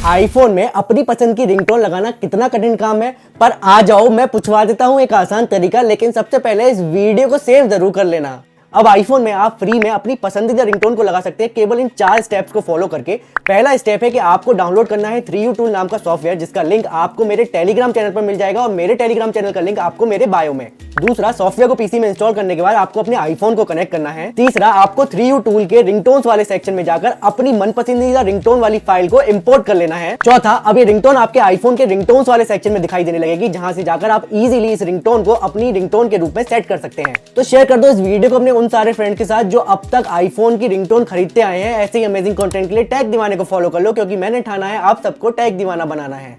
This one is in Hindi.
आईफोन में अपनी पसंद की रिंगटोन लगाना कितना कठिन काम है, पर आ जाओ मैं पूछवा देता हूं एक आसान तरीका। लेकिन सबसे पहले इस वीडियो को सेव जरूर कर लेना। अब आईफोन में आप फ्री में अपनी पसंदीदा रिंगटोन को लगा सकते हैं केवल इन 4 स्टेप्स को फॉलो करके। पहला स्टेप है कि आपको डाउनलोड करना है 3u टूल नाम का सॉफ्टवेयर, जिसका लिंक आपको मेरे टेलीग्राम चैनल पर मिल जाएगा और मेरे टेलीग्राम चैनल का लिंक आपको मेरे बायो में। दूसरा, सॉफ्टवेयर को पीसी में इंस्टॉल करने के बाद आपको अपने आईफोन को कनेक्ट करना है। तीसरा, आपको 3u टूल के रिंगटोन्स वाले सेक्शन में जाकर अपनी मनपसंदीदा रिंगटोन वाली फाइल को इंपोर्ट कर लेना है। चौथा, अब ये रिंगटोन आपके आईफोन के रिंगटोन्स वाले सेक्शन में दिखाई देने लगेगी, जहां से जाकर आप इजीली इस रिंगटोन को अपनी रिंगटोन के रूप में सेट कर सकते हैं। तो शेयर कर दो इस वीडियो को अपने उन सारे फ्रेंड के साथ जो अब तक आईफोन की रिंगटोन खरीदते आए हैं। ऐसे ही अमेजिंग कंटेंट के लिए टैग दीवाने को फॉलो कर लो, क्योंकि मैंने ठाना है आप सबको टैग दीवाना बनाना है।